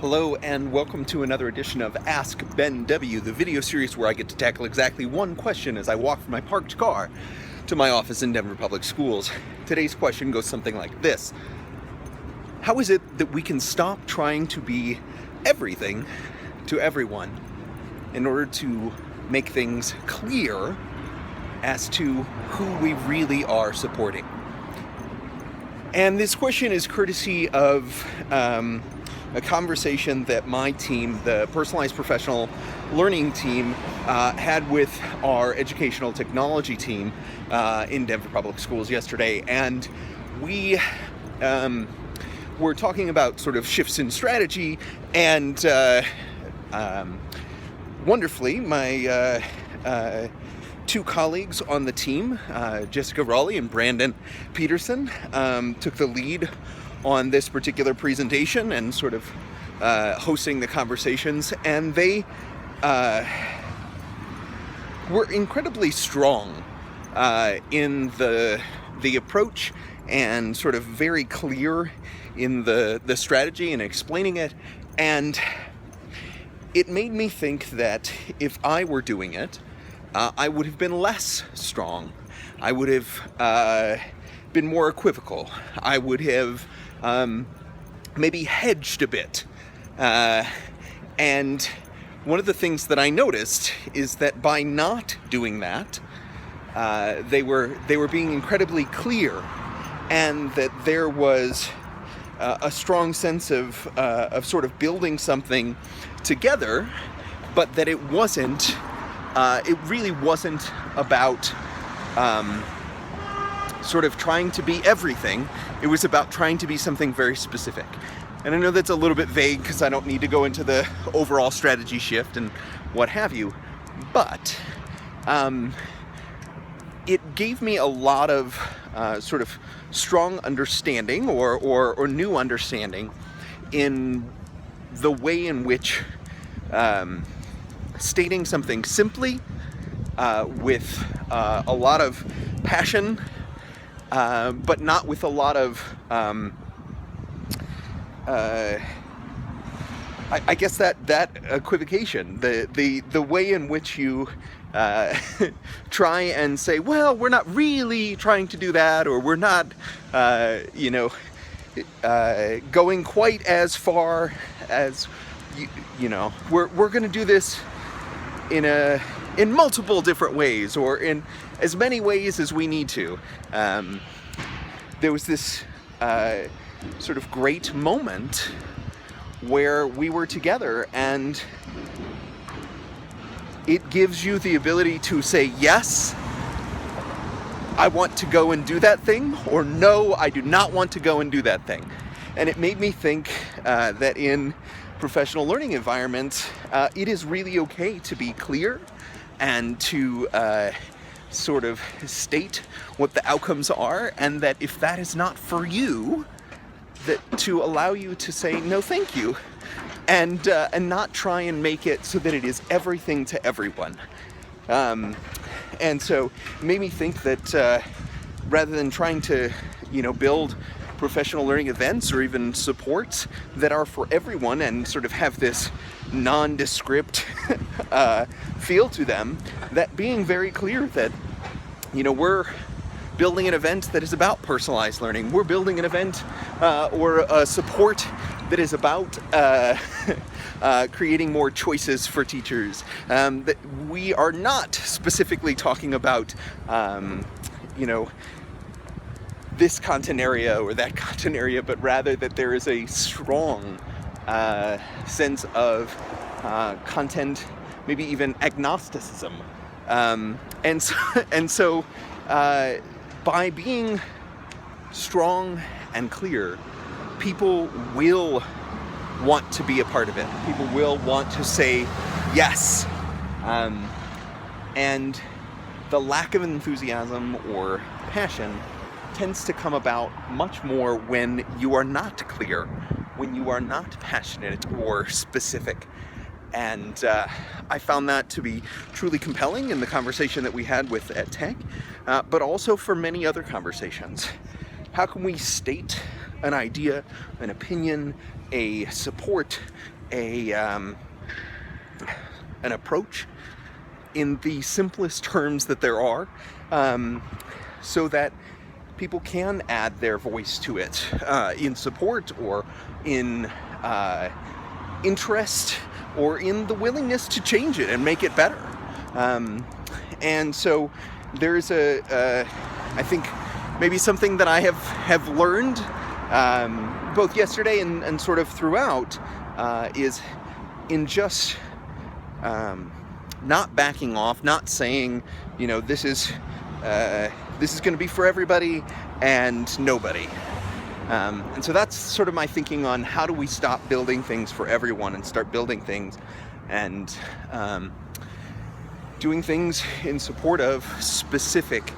Hello and welcome to another edition of Ask Ben W, the video series where I get to tackle exactly one question as I walk from my parked car to my office in Denver Public Schools. Today's question goes something like this. How is it that we can stop trying to be everything to everyone in order to make things clear as to who we really are supporting? And this question is courtesy of a conversation that my team, the Personalized Professional Learning team, had with our educational technology team in Denver Public Schools yesterday. And we were talking about sort of shifts in strategy, and wonderfully, my two colleagues on the team, Jessica Raleigh and Brandon Peterson, took the lead on this particular presentation and sort of hosting the conversations, and they were incredibly strong in the approach and sort of very clear in the strategy and explaining it. And it made me think that if I were doing it, I would have been less strong. I would have been more equivocal. I would have maybe hedged a bit. And one of the things that I noticed is that by not doing that, they were being incredibly clear, and that there was a strong sense of sort of building something together, but that it really wasn't about sort of trying to be everything. It was about trying to be something very specific. And I know that's a little bit vague because I don't need to go into the overall strategy shift and what have you, but it gave me a lot of sort of strong understanding or new understanding in the way in which stating something simply with a lot of passion, but not with a lot of I guess that equivocation, the way in which you try and say, well, we're not really trying to do that, or we're not going quite as far as we're going to do this in multiple different ways, or in as many ways as we need to. There was this sort of great moment where we were together, and it gives you the ability to say, yes, I want to go and do that thing, or no, I do not want to go and do that thing. And it made me think that in professional learning environments, it is really okay to be clear and to sort of state what the outcomes are, and that if that is not for you, that to allow you to say no thank you, and not try and make it so that it is everything to everyone. And so it made me think that rather than trying to build professional learning events or even supports that are for everyone and sort of have this nondescript feel to them, that being very clear that we're building an event that is about personalized learning. We're building an event or a support that is about creating more choices for teachers. That we are not specifically talking about this content area or that content area, but rather that there is a strong sense of content, maybe even agnosticism. And so by being strong and clear, people will want to be a part of it. People will want to say yes. And the lack of enthusiasm or passion tends to come about much more when you are not clear, when you are not passionate or specific. And I found that to be truly compelling in the conversation that we had with EdTech, but also for many other conversations. How can we state an idea, an opinion, a support, an approach in the simplest terms that there are, so that people can add their voice to it in support or in interest or in the willingness to change it and make it better. And so there's I think maybe something that I have learned both yesterday and sort of throughout is in just not backing off, not saying, you know, this is going to be for everybody and nobody. And so that's sort of my thinking on how do we stop building things for everyone and start building things and doing things in support of specific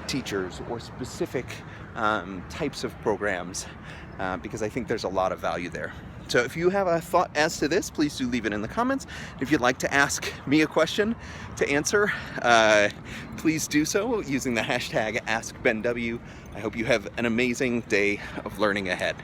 teachers or specific types of programs, because I think there's a lot of value there. So if you have a thought as to this, please do leave it in the comments. If you'd like to ask me a question to answer, please do so using the hashtag AskBenW. I hope you have an amazing day of learning ahead.